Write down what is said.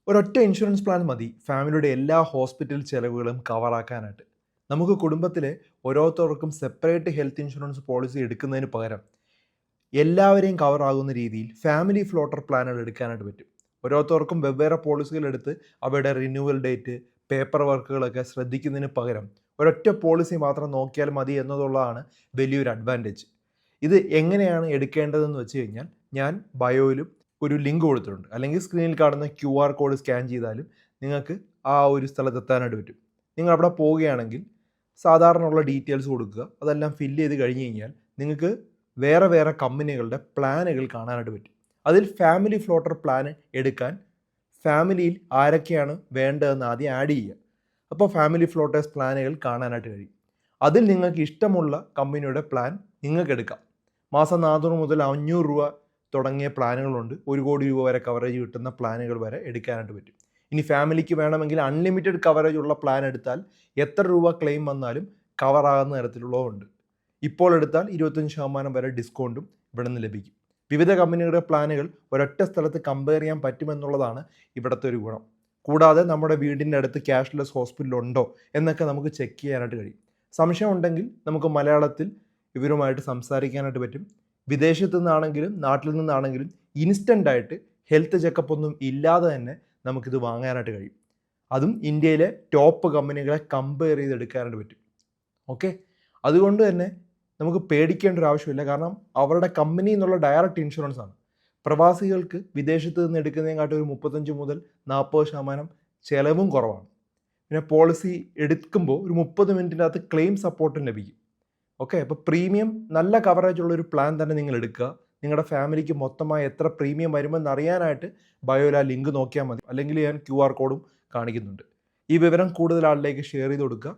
ഒരൊറ്റ insurance plan മതി ഫാമിലിയുടെ എല്ലാ ഹോസ്പിറ്റൽ ചെലവുകളും കവറാക്കാനായിട്ട്. നമുക്ക് കുടുംബത്തിലെ ഓരോരുത്തർക്കും സെപ്പറേറ്റ് ഹെൽത്ത് ഇൻഷുറൻസ് പോളിസി എടുക്കുന്നതിന് പകരം എല്ലാവരെയും കവർ ആകുന്ന രീതിയിൽ ഫാമിലി ഫ്ലോട്ടർ പ്ലാനുകൾ എടുക്കാനായിട്ട് പറ്റും. ഓരോരുത്തർക്കും വെവ്വേറെ പോളിസികൾ എടുത്ത് അവയുടെ റിന്യൂവൽ ഡേറ്റ്, പേപ്പർ വർക്കുകളൊക്കെ ശ്രദ്ധിക്കുന്നതിന് പകരം ഒരൊറ്റ പോളിസി മാത്രം നോക്കിയാൽ മതി എന്നതുള്ളതാണ് വലിയൊരു അഡ്വാൻറ്റേജ്. ഇത് എങ്ങനെയാണ് എടുക്കേണ്ടതെന്ന് വെച്ച് കഴിഞ്ഞാൽ ഞാൻ ബയോയിലും ഒരു ലിങ്ക് കൊടുത്തിട്ടുണ്ട്, അല്ലെങ്കിൽ സ്ക്രീനിൽ കാണുന്ന QR കോഡ് സ്കാൻ ചെയ്താലും നിങ്ങൾക്ക് ആ ഒരു സ്ഥലത്തെത്താനായിട്ട് പറ്റും. നിങ്ങൾ അവിടെ പോവുകയാണെങ്കിൽ സാധാരണ ഉള്ള ഡീറ്റെയിൽസ് കൊടുക്കുക, അതെല്ലാം ഫില്ല് ചെയ്ത് കഴിഞ്ഞ് കഴിഞ്ഞാൽ നിങ്ങൾക്ക് വേറെ വേറെ കമ്പനികളുടെ പ്ലാനുകൾ കാണാനായിട്ട് പറ്റും. അതിൽ ഫാമിലി ഫ്ലോട്ടർ പ്ലാൻ എടുക്കാൻ ഫാമിലിയിൽ ആരൊക്കെയാണ് വേണ്ടതെന്ന് ആദ്യം ആഡ് ചെയ്യുക. അപ്പോൾ ഫാമിലി ഫ്ലോട്ടേഴ്സ് പ്ലാനുകൾ കാണാനായിട്ട് കഴിയും. അതിൽ നിങ്ങൾക്ക് ഇഷ്ടമുള്ള കമ്പനിയുടെ പ്ലാൻ നിങ്ങൾക്ക് എടുക്കാം. മാസം 400 മുതൽ 500 രൂപ തുടങ്ങിയ പ്ലാനുകളുണ്ട്. 1 കോടി രൂപ വരെ കവറേജ് കിട്ടുന്ന പ്ലാനുകൾ വരെ എടുക്കാനായിട്ട് പറ്റും. ഇനി ഫാമിലിക്ക് വേണമെങ്കിൽ അൺലിമിറ്റഡ് കവറേജ് ഉള്ള പ്ലാൻ എടുത്താൽ എത്ര രൂപ ക്ലെയിം വന്നാലും കവറാകുന്ന തരത്തിലുള്ളതുണ്ട്. ഇപ്പോൾ എടുത്താൽ 25% വരെ ഡിസ്കൗണ്ടും ഇവിടെ നിന്ന് ലഭിക്കും. വിവിധ കമ്പനികളുടെ പ്ലാനുകൾ ഒരൊറ്റ സ്ഥലത്ത് കമ്പയർ ചെയ്യാൻ പറ്റുമെന്നുള്ളതാണ് ഇവിടുത്തെ ഒരു ഗുണം. കൂടാതെ നമ്മുടെ വീടിൻ്റെ അടുത്ത് ക്യാഷ്ലെസ് ഹോസ്പിറ്റൽ ഉണ്ടോ എന്നൊക്കെ നമുക്ക് ചെക്ക് ചെയ്യാനായിട്ട് കഴിയും. സംശയം ഉണ്ടെങ്കിൽ നമുക്ക് മലയാളത്തിൽ ഇവരുമായിട്ട് സംസാരിക്കാനായിട്ട് പറ്റും. വിദേശത്തു നിന്നാണെങ്കിലും നാട്ടിൽ നിന്നാണെങ്കിലും ഇൻസ്റ്റൻ്റായിട്ട് ഹെൽത്ത് ചെക്കപ്പ് ഒന്നും ഇല്ലാതെ തന്നെ നമുക്കിത് വാങ്ങാനായിട്ട് കഴിയും. അതും ഇന്ത്യയിലെ ടോപ്പ് കമ്പനികളെ കമ്പയർ ചെയ്തെടുക്കാനായിട്ട് പറ്റും. ഓക്കെ, അതുകൊണ്ട് തന്നെ നമുക്ക് പേടിക്കേണ്ട ഒരു ആവശ്യമില്ല. കാരണം അവരുടെ കമ്പനി എന്നുള്ള ഡയറക്റ്റ് ഇൻഷുറൻസ് ആണ്. പ്രവാസികൾക്ക് വിദേശത്ത് നിന്ന് എടുക്കുന്നതിനെക്കാട്ടും ഒരു 35 മുതൽ 40% ചിലവും കുറവാണ്. പിന്നെ പോളിസി എടുക്കുമ്പോൾ ഒരു 30 മിനിറ്റിനകത്ത് ക്ലെയിം സപ്പോർട്ടും ലഭിക്കും. ഓക്കെ, അപ്പോൾ പ്രീമിയം നല്ല കവറേജ് ഉള്ളൊരു പ്ലാൻ തന്നെ നിങ്ങൾ എടുക്കുക. നിങ്ങളുടെ ഫാമിലിക്ക് മൊത്തമായി എത്ര പ്രീമിയം വരുമെന്ന് അറിയാനായിട്ട് ബയോയിൽ ആ ലിങ്ക് നോക്കിയാൽ മതി. അല്ലെങ്കിൽ ഞാൻ QR കോഡും കാണിക്കുന്നുണ്ട്. ഈ വിവരം കൂടുതൽ ആളിലേക്ക് ഷെയർ ചെയ്ത് കൊടുക്കുക.